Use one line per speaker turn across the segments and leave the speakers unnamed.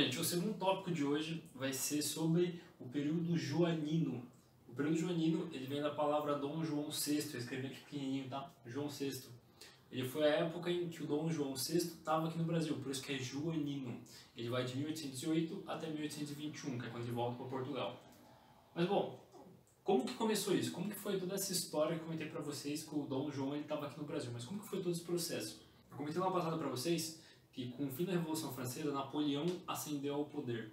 gente, o segundo tópico de hoje vai ser sobre o período joanino. O período joanino, ele vem da palavra Dom João VI, eu escrevi aqui pequenininho, tá? João VI. Ele foi a época em que o Dom João VI estava aqui no Brasil, por isso que é joanino. Ele vai de 1808 até 1821, que é quando ele volta para Portugal. Mas bom, como que começou isso? Como que foi toda essa história que eu comentei para vocês que o Dom João estava aqui no Brasil? Mas como que foi todo esse processo? Eu comentei lá passada para vocês que com o fim da Revolução Francesa, Napoleão ascendeu ao poder.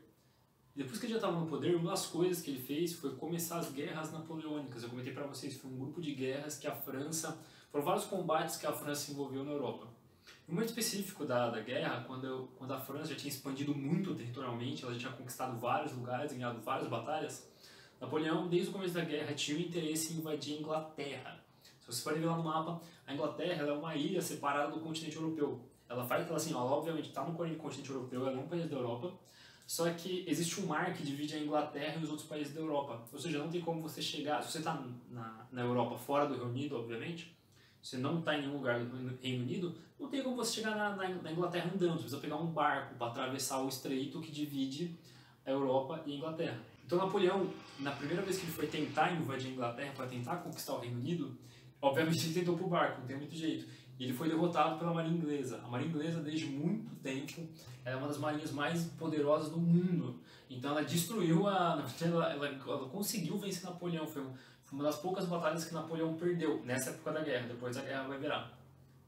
E depois que ele já estava no poder, uma das coisas que ele fez foi começar as guerras napoleônicas. Eu comentei para vocês que foi um grupo de guerras que a França... Foram vários combates que a França se envolveu na Europa. No momento específico da guerra, quando a França já tinha expandido muito territorialmente, ela já tinha conquistado vários lugares, ganhado várias batalhas, Napoleão, desde o começo da guerra, tinha o interesse em invadir a Inglaterra. Se você for ver lá no mapa, a Inglaterra ela é uma ilha separada do continente europeu. Ela obviamente está no continente europeu, ela é um país da Europa, só que existe um mar que divide a Inglaterra e os outros países da Europa. Ou seja, não tem como você chegar, se você está na Europa, fora do Reino Unido, obviamente, você não está em nenhum lugar do Reino Unido, não tem como você chegar na Inglaterra andando, você precisa pegar um barco para atravessar o estreito que divide a Europa e a Inglaterra. Então Napoleão, na primeira vez que ele foi tentar invadir a Inglaterra, para tentar conquistar o Reino Unido, obviamente ele tentou por barco, não tem muito jeito. E ele foi derrotado pela Marinha Inglesa. A Marinha Inglesa, desde muito tempo, é uma das marinhas mais poderosas do mundo. Então ela destruiu ela conseguiu vencer Napoleão. Foi uma das poucas batalhas que Napoleão perdeu nessa época da guerra. Depois a guerra vai virar.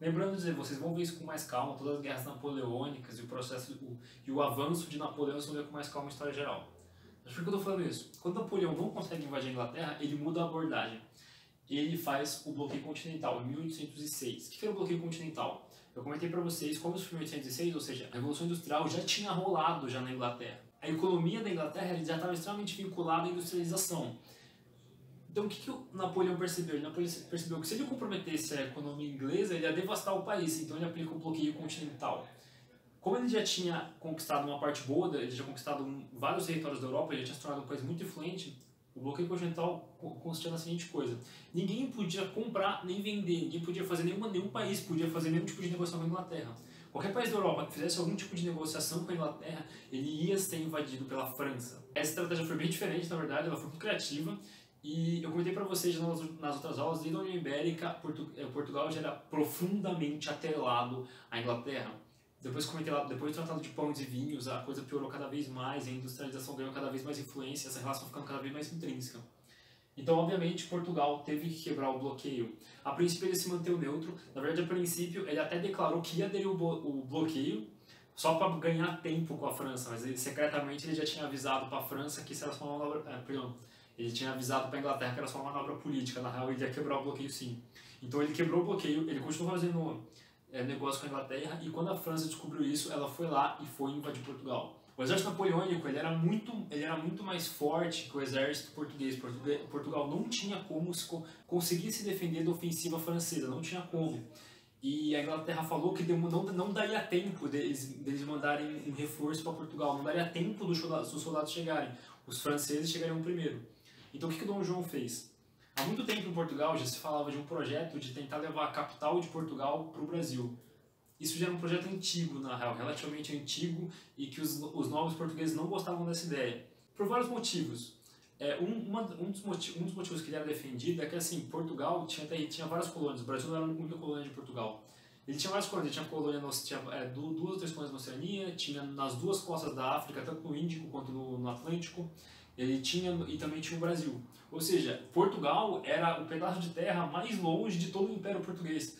Lembrando de dizer, vocês vão ver isso com mais calma, todas as guerras napoleônicas e o processo e o avanço de Napoleão, vocês vão ver com mais calma a história geral. Mas por que eu estou falando isso? Quando Napoleão não consegue invadir a Inglaterra, ele muda a abordagem. Ele faz o bloqueio continental, em 1806. O que era o bloqueio continental? Eu comentei para vocês, como isso foi em 1806, ou seja, a Revolução Industrial já tinha rolado já na Inglaterra. A economia da Inglaterra já estava extremamente vinculada à industrialização. Então o que o Napoleão percebeu? Ele percebeu que se ele comprometesse a economia inglesa, ele ia devastar o país, então ele aplica o bloqueio continental. Como ele já tinha conquistado uma parte boa, ele já tinha conquistado vários territórios da Europa, ele já tinha se tornado um país muito influente, o bloqueio continental consistia na seguinte coisa: ninguém podia comprar nem vender, ninguém podia fazer nenhum país podia fazer nenhum tipo de negociação com a Inglaterra. Qualquer país da Europa que fizesse algum tipo de negociação com a Inglaterra, ele ia ser invadido pela França. Essa estratégia foi bem diferente, na verdade, ela foi muito criativa. E eu comentei para vocês nas outras aulas, desde a União Ibérica, Portugal já era profundamente atrelado à Inglaterra. Depois comentei lá, depois do Tratado de Pães e Vinhos, a coisa piorou cada vez mais, a industrialização ganhou cada vez mais influência, essa relação ficando cada vez mais intrínseca. Então, obviamente, Portugal teve que quebrar o bloqueio. A princípio, ele se manteve neutro. Na verdade, a princípio, ele até declarou que ia aderir o bloqueio só para ganhar tempo com a França, mas secretamente ele já tinha avisado para a França que isso era só uma manobra... ele tinha avisado para a Inglaterra que era só uma manobra política, na real ele ia quebrar o bloqueio sim. Então ele quebrou o bloqueio, ele continuou fazendo negócio com a Inglaterra, e quando a França descobriu isso, ela foi lá e foi invadir Portugal. O exército napoleônico ele era muito mais forte que o exército português. Portugal não tinha como conseguir se defender da ofensiva francesa, não tinha como. E a Inglaterra falou que não daria tempo deles mandarem um reforço para Portugal, não daria tempo dos soldados chegarem. Os franceses chegariam primeiro. Então o que o Dom João fez? Há muito tempo em Portugal já se falava de um projeto de tentar levar a capital de Portugal para o Brasil. Isso já era um projeto antigo, na real, relativamente antigo, e que os novos portugueses não gostavam dessa ideia. Por vários motivos. Um dos motivos que ele era defendido é que assim, Portugal tinha várias colônias, o Brasil não era a única colônia de Portugal. Ele tinha várias colônias, ele tinha duas ou três colônias na Oceania, tinha nas duas costas da África, tanto no Índico quanto no Atlântico, e também tinha o Brasil. Ou seja, Portugal era o pedaço de terra mais longe de todo o Império Português.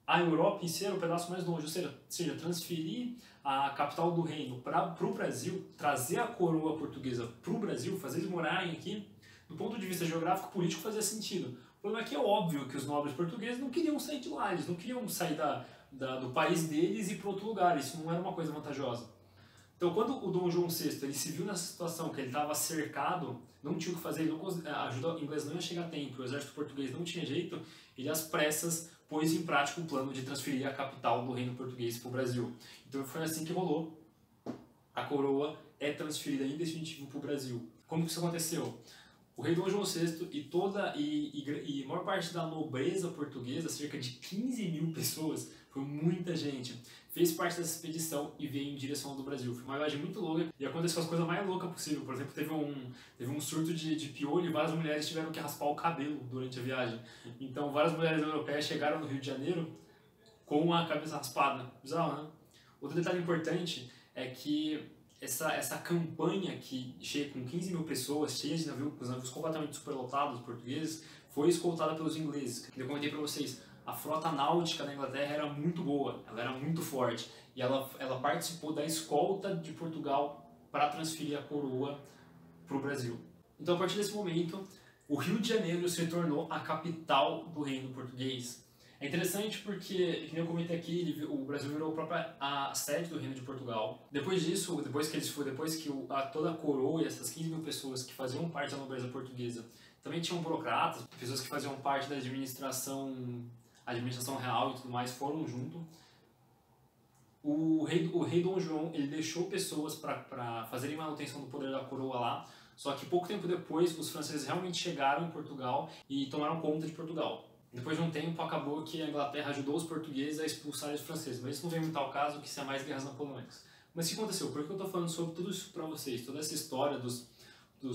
A Europa em si era o pedaço mais longe, ou seja, transferir a capital do reino para o Brasil, trazer a coroa portuguesa para o Brasil, fazer eles morarem aqui, do ponto de vista geográfico político fazia sentido. O problema é que é óbvio que os nobres portugueses não queriam sair de lá, eles não queriam sair do país deles e ir para outro lugar, isso não era uma coisa vantajosa. Então, quando o Dom João VI ele se viu nessa situação, que ele estava cercado, não tinha o que fazer, a ajuda inglesa não ia chegar a tempo, o exército português não tinha jeito, ele às pressas pôs em prática o plano de transferir a capital do reino português para o Brasil. Então foi assim que rolou. A coroa é transferida em definitivo para o Brasil. Como que isso aconteceu? O rei Dom João VI e a maior parte da nobreza portuguesa, cerca de 15 mil pessoas, Foi muita gente. Fez parte dessa expedição e veio em direção do Brasil. Foi uma viagem muito louca e aconteceu as coisas mais loucas possível. Por exemplo, teve um surto de piolho e várias mulheres tiveram que raspar o cabelo durante a viagem. Então, várias mulheres europeias chegaram no Rio de Janeiro com a cabeça raspada. Bizarro, né? Outro detalhe importante é que essa campanha que chega com 15 mil pessoas, cheias de navios, com os navios completamente superlotados, portugueses, foi escoltada pelos ingleses. Eu comentei para vocês, a frota náutica da Inglaterra era muito boa, ela era muito forte, e ela participou da escolta de Portugal para transferir a coroa para o Brasil. Então, a partir desse momento, o Rio de Janeiro se tornou a capital do Reino Português. É interessante porque, como eu comentei aqui, o Brasil virou a sede do Reino de Portugal. Depois disso, depois que toda a coroa e essas 15 mil pessoas que faziam parte da nobreza portuguesa, também tinham burocratas, pessoas que faziam parte da administração real e tudo mais, foram junto. O rei Dom João, ele deixou pessoas para fazerem manutenção do poder da coroa lá, só que pouco tempo depois os franceses realmente chegaram em Portugal e tomaram conta de Portugal. Depois de um tempo, acabou que a Inglaterra ajudou os portugueses a expulsarem os franceses, mas isso não vem muito ao caso, que isso é mais guerras napoleônicas. Mas o que aconteceu? Por que eu estou falando sobre tudo isso para vocês? Toda essa história dos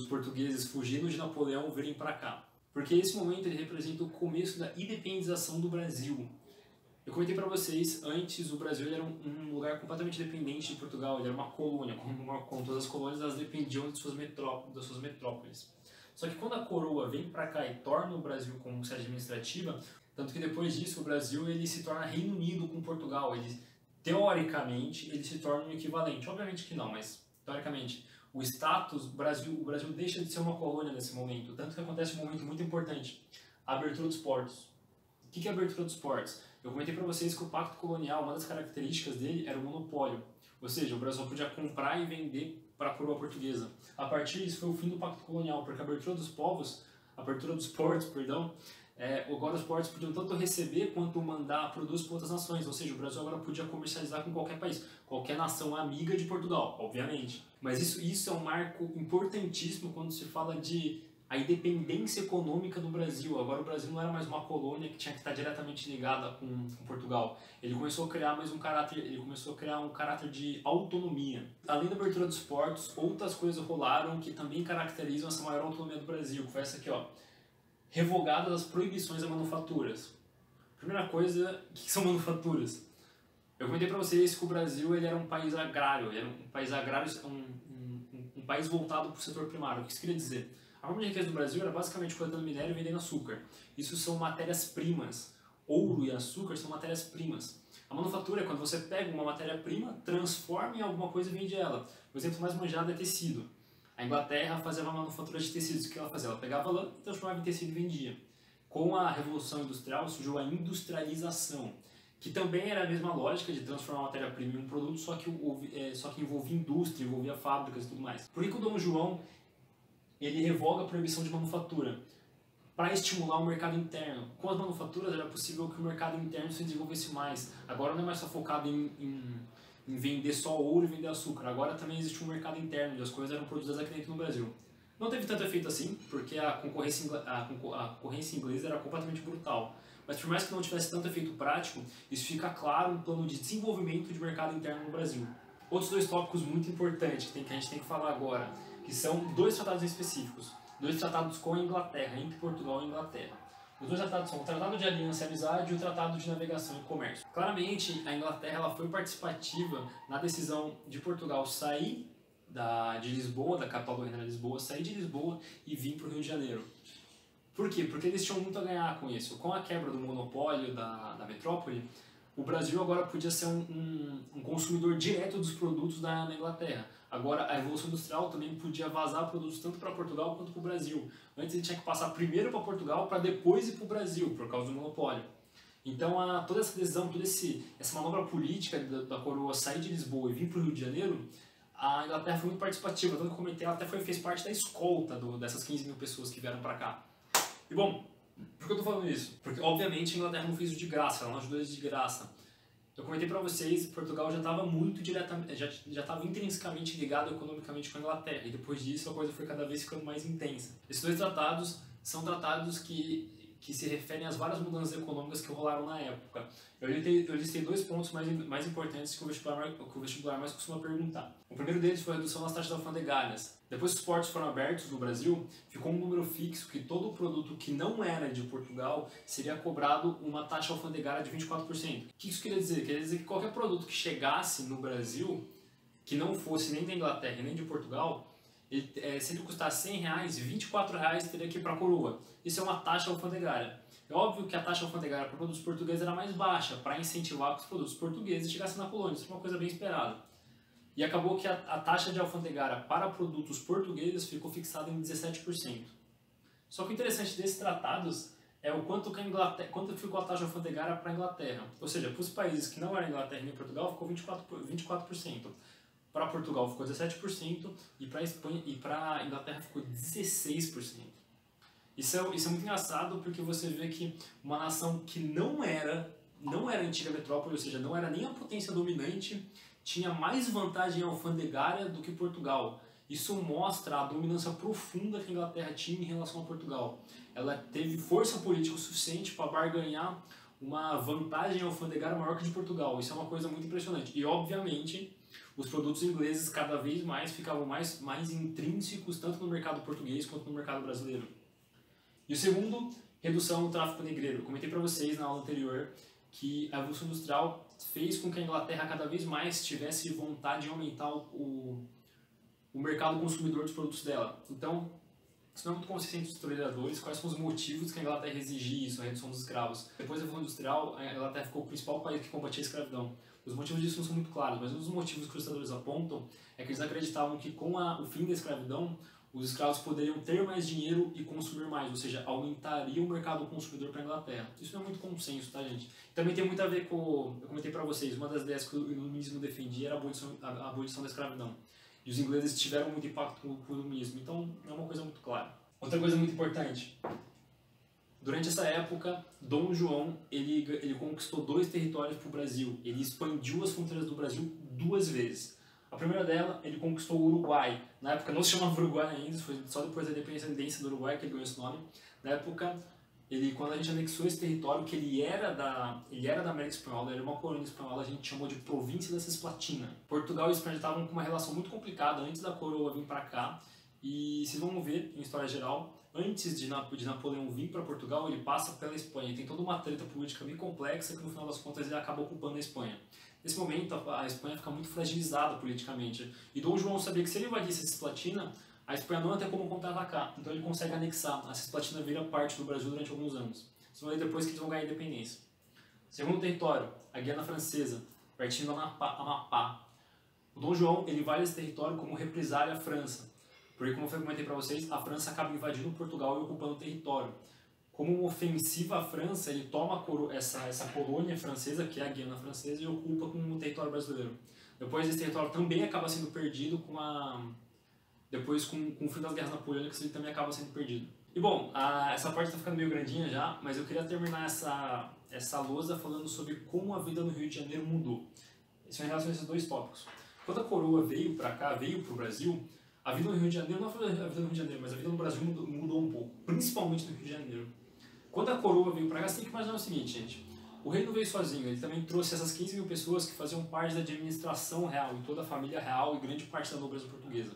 portugueses fugindo de Napoleão virem para cá. Porque esse momento ele representa o começo da independização do Brasil. Eu comentei para vocês, antes o Brasil era um lugar completamente dependente de Portugal, ele era uma colônia, como todas as colônias elas dependiam das suas metrópoles. Só que quando a coroa vem para cá e torna o Brasil como sede administrativa, tanto que depois disso o Brasil ele se torna Reino Unido com Portugal, teoricamente ele se torna um equivalente, obviamente que não, mas teoricamente o Brasil deixa de ser uma colônia nesse momento, tanto que acontece um momento muito importante, a abertura dos portos. O que é a abertura dos portos? Eu comentei para vocês que o Pacto Colonial, uma das características dele era o monopólio, ou seja, o Brasil podia comprar e vender para a coroa portuguesa. A partir disso foi o fim do Pacto Colonial, porque a abertura dos portos, agora os portos podiam tanto receber quanto mandar produtos para outras nações, ou seja, o Brasil agora podia comercializar com qualquer país, qualquer nação amiga de Portugal, obviamente. Mas isso é um marco importantíssimo quando se fala de a independência econômica do Brasil. Agora o Brasil não era mais uma colônia que tinha que estar diretamente ligada com Portugal. Ele começou a criar um caráter de autonomia. Além da abertura dos portos, outras coisas rolaram que também caracterizam essa maior autonomia do Brasil, que foi essa aqui, ó. Revogadas as proibições a manufaturas. Primeira coisa, o que são manufaturas? Eu comentei para vocês que o Brasil ele era um país agrário, um país voltado para o setor primário. O que isso queria dizer? A forma de riqueza do Brasil era basicamente coletando minério e vendendo açúcar. Isso são matérias-primas. Ouro e açúcar são matérias-primas. A manufatura é quando você pega uma matéria-prima, transforma em alguma coisa e vende ela. O exemplo mais manjado é tecido. A Inglaterra fazia uma manufatura de tecidos. O que ela fazia? Ela pegava lã e transformava em tecido e vendia. Com a Revolução Industrial surgiu a industrialização, que também era a mesma lógica de transformar a matéria-prima em um produto, só que envolvia indústria, envolvia fábricas e tudo mais. Por que o Dom João ele revoga a proibição de manufatura? Para estimular o mercado interno. Com as manufaturas era possível que o mercado interno se desenvolvesse mais. Agora não é mais só focado em vender só ouro e vender açúcar. Agora também existe um mercado interno, onde as coisas eram produzidas aqui dentro no Brasil. Não teve tanto efeito assim, porque a concorrência inglesa era completamente brutal. Mas por mais que não tivesse tanto efeito prático, isso fica claro um plano de desenvolvimento de mercado interno no Brasil. Outros dois tópicos muito importantes que a gente tem que falar agora, que são dois tratados específicos. Dois tratados com a Inglaterra, entre Portugal e Inglaterra. Os dois tratados são o Tratado de Aliança e Amizade e o Tratado de Navegação e Comércio. Claramente, a Inglaterra ela foi participativa na decisão de Portugal sair de Lisboa, da capital do Reino de Lisboa, sair de Lisboa e vir para o Rio de Janeiro. Por quê? Porque eles tinham muito a ganhar com isso. Com a quebra do monopólio da metrópole, o Brasil agora podia ser um consumidor direto dos produtos da Inglaterra. Agora, a Revolução Industrial também podia vazar produtos tanto para Portugal quanto para o Brasil. Antes ele tinha que passar primeiro para Portugal para depois ir para o Brasil, por causa do monopólio. Então, toda essa decisão, essa manobra política da coroa sair de Lisboa e vir para o Rio de Janeiro, a Inglaterra foi muito participativa. Tanto que eu comentei, ela até fez parte da escolta dessas 15 mil pessoas que vieram para cá. E bom, por que eu estou falando isso? Porque, obviamente, a Inglaterra não fez isso de graça, ela não ajudou eles de graça. Eu comentei para vocês que Portugal já estava muito diretamente, já estava intrinsecamente ligado economicamente com a Inglaterra, e depois disso a coisa foi cada vez ficando mais intensa. Esses dois tratados são tratados que que se referem às várias mudanças econômicas que rolaram na época. Eu listei dois pontos mais importantes que o vestibular mais costuma perguntar. O primeiro deles foi a redução das taxas alfandegárias. Depois que os portos foram abertos no Brasil, ficou um número fixo que todo produto que não era de Portugal seria cobrado uma taxa alfandegária de 24%. O que isso queria dizer? Queria dizer que qualquer produto que chegasse no Brasil, que não fosse nem da Inglaterra nem de Portugal, se ele custasse R$100, R$24 teria que ir para a coroa. Isso é uma taxa alfandegária. É óbvio que a taxa alfandegária para produtos portugueses era mais baixa, para incentivar que os produtos portugueses chegassem na colônia. Isso é uma coisa bem esperada. E acabou que a taxa de alfandegária para produtos portugueses ficou fixada em 17%. Só que o interessante desses tratados é o quanto ficou a taxa alfandegária para a Inglaterra. Ou seja, para os países que não eram Inglaterra nem Portugal, ficou 24%. Para Portugal ficou 17% e para Espanha e para Inglaterra ficou 16%. Isso é muito engraçado porque você vê que uma nação que não era antiga metrópole, ou seja, não era nem a potência dominante, tinha mais vantagem alfandegária do que Portugal. Isso mostra a dominância profunda que a Inglaterra tinha em relação a Portugal. Ela teve força política o suficiente para barganhar uma vantagem alfandegária maior que a de Portugal. Isso é uma coisa muito impressionante. E, obviamente, os produtos ingleses cada vez mais ficavam mais intrínsecos tanto no mercado português quanto no mercado brasileiro. E o segundo, redução do tráfico negreiro. Eu comentei para vocês na aula anterior que a Revolução Industrial fez com que a Inglaterra cada vez mais tivesse vontade de aumentar o mercado consumidor dos produtos dela. Então, isso não é muito consciente dos historiadores, quais são os motivos que a Inglaterra exigia isso, a redução dos escravos. Depois da Revolução Industrial, a Inglaterra ficou o principal país que combatia a escravidão. Os motivos disso não são muito claros, mas um dos motivos que os historiadores apontam é que eles acreditavam que com o fim da escravidão, os escravos poderiam ter mais dinheiro e consumir mais, ou seja, aumentaria o mercado consumidor para a Inglaterra. Isso não é muito consenso, tá, gente? Também tem muito a ver com, eu comentei para vocês, uma das ideias que o iluminismo defendia era a abolição da escravidão. E os ingleses tiveram muito impacto com o iluminismo, então não é uma coisa muito clara. Outra coisa muito importante, durante essa época, Dom João ele conquistou 2 territórios para o Brasil, ele expandiu as fronteiras do Brasil 2 vezes. A primeira dela, ele conquistou o Uruguai. Na época não se chamava Uruguai ainda, foi só depois da independência do Uruguai que ele ganhou esse nome. Na época, quando a gente anexou esse território, que ele era da América Espanhola, era uma colônia espanhola, a gente chamou de Província da Cisplatina. Portugal e Espanha estavam com uma relação muito complicada antes da coroa vir para cá. E vocês vão ver, em história geral, antes de Napoleão vir para Portugal, ele passa pela Espanha. Tem toda uma treta política bem complexa que no final das contas ele acaba ocupando a Espanha. Nesse momento, a Espanha fica muito fragilizada politicamente. E Dom João sabia que se ele invadisse a Cisplatina, a Espanha não ia ter como contra-atacar. Então ele consegue anexar. A Cisplatina vira parte do Brasil durante alguns anos. Vocês vão ver depois que eles vão ganhar a independência. Segundo território, a Guiana Francesa, pertinho do Amapá. O Dom João ele vai esse território como represália à França. Porque, como eu comentei para vocês, a França acaba invadindo Portugal e ocupando o território. Como uma ofensiva à França, ele toma essa colônia francesa, que é a Guiana Francesa, e ocupa com o território brasileiro. Depois esse território também acaba sendo perdido com o fim das guerras napoleônicas, ele também acaba sendo perdido. E bom, essa parte está ficando meio grandinha já, mas eu queria terminar essa lousa falando sobre como a vida no Rio de Janeiro mudou. Isso é em relação a esses 2 tópicos. Quando a coroa veio para cá, veio para o Brasil, a vida no Rio de Janeiro, não foi a vida no Rio de Janeiro, mas a vida no Brasil mudou um pouco, principalmente no Rio de Janeiro. Quando a coroa veio para cá, você tem que imaginar o seguinte, gente. O rei não veio sozinho, ele também trouxe essas 15 mil pessoas que faziam parte da administração real, e toda a família real e grande parte da nobreza portuguesa.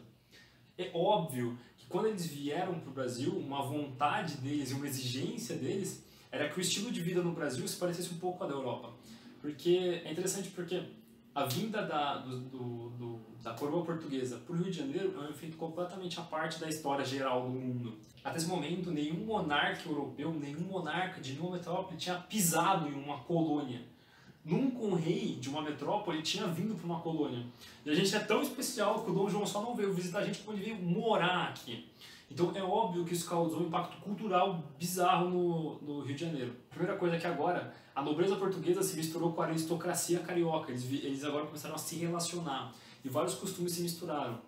É óbvio que quando eles vieram para o Brasil, uma vontade deles e uma exigência deles era que o estilo de vida no Brasil se parecesse um pouco com a da Europa. Porque é interessante porque a vinda da coroa portuguesa para o Rio de Janeiro é um efeito completamente à parte da história geral do mundo. Até esse momento, nenhum monarca europeu, nenhum monarca de nenhuma metrópole tinha pisado em uma colônia. Nunca um rei de uma metrópole tinha vindo para uma colônia. E a gente é tão especial que o Dom João só não veio visitar a gente como ele veio morar aqui. Então é óbvio que isso causou um impacto cultural bizarro no Rio de Janeiro. A primeira coisa é que agora a nobreza portuguesa se misturou com a aristocracia carioca. Eles agora começaram a se relacionar e vários costumes se misturaram.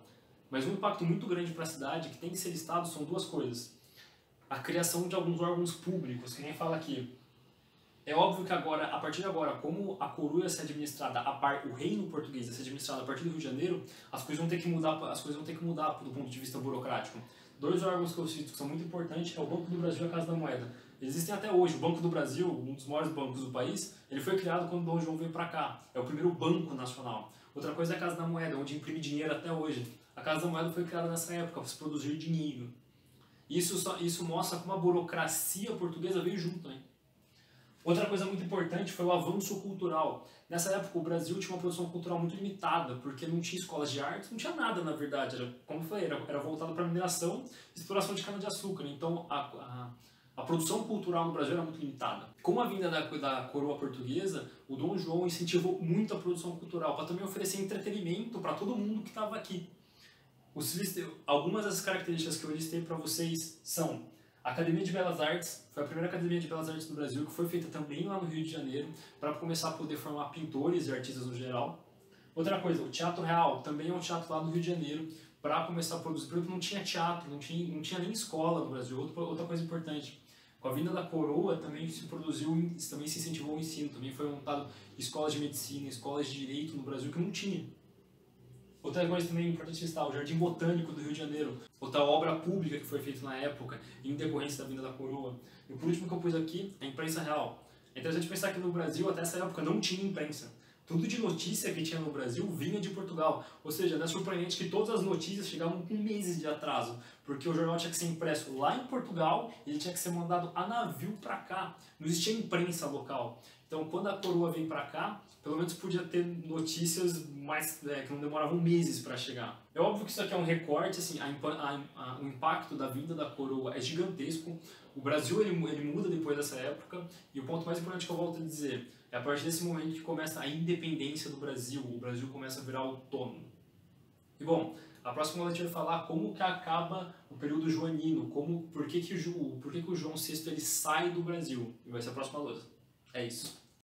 Mas um impacto muito grande para a cidade, que tem que ser listado, são 2 coisas. A criação de alguns órgãos públicos, que nem fala aqui. É óbvio que agora, a partir de agora, como a coroa ia ser administrada, o reino português ia ser administrado a partir do Rio de Janeiro, as coisas vão ter que mudar do ponto de vista burocrático. 2 órgãos que eu cito que são muito importantes é o Banco do Brasil e a Casa da Moeda. existem até hoje. O Banco do Brasil, um dos maiores bancos do país, ele foi criado quando Dom João veio para cá. É o primeiro banco nacional. Outra coisa é a Casa da Moeda, onde imprime dinheiro até hoje. A Casa da Moeda foi criada nessa época para se produzir dinheiro. Isso mostra como a burocracia portuguesa veio junto, né? Outra coisa muito importante foi o avanço cultural. Nessa época o Brasil tinha uma produção cultural muito limitada, porque não tinha escolas de artes, não tinha nada na verdade. Como eu falei, era voltado para mineração e exploração de cana-de-açúcar. Então a produção cultural no Brasil era muito limitada. Com a vinda da coroa portuguesa, o Dom João incentivou muito a produção cultural, para também oferecer entretenimento para todo mundo que estava aqui. Algumas das características que eu listei para vocês são: a Academia de Belas Artes, foi a primeira Academia de Belas Artes do Brasil, que foi feita também lá no Rio de Janeiro, para começar a poder formar pintores e artistas no geral. Outra coisa, o Teatro Real, também é um teatro lá no Rio de Janeiro, para começar a produzir, porque não tinha teatro, não tinha nem escola no Brasil. Outra coisa importante, com a vinda da coroa também também se incentivou o ensino, também foi montado escolas de medicina, escolas de direito no Brasil que não tinha. Outra coisa também importante está o Jardim Botânico do Rio de Janeiro, outra obra pública que foi feita na época, em decorrência da vinda da coroa. E por último que eu pus aqui, a imprensa real. É interessante pensar que no Brasil, até essa época, não tinha imprensa. Tudo de notícia que tinha no Brasil vinha de Portugal. Ou seja, não é surpreendente que todas as notícias chegavam com meses de atraso, porque o jornal tinha que ser impresso lá em Portugal e ele tinha que ser mandado a navio para cá. Não existia imprensa local. Então, quando a coroa vem para cá, pelo menos podia ter notícias que não demoravam meses para chegar. É óbvio que isso aqui é um recorte, assim, o impacto da vinda da coroa é gigantesco. O Brasil ele muda depois dessa época, e o ponto mais importante que eu volto a dizer é a partir desse momento que começa a independência do Brasil. O Brasil começa a virar autônomo. E bom, a próxima aula a gente vai falar como que acaba o período joanino, por que o João VI ele sai do Brasil. E vai ser a próxima aula. É isso.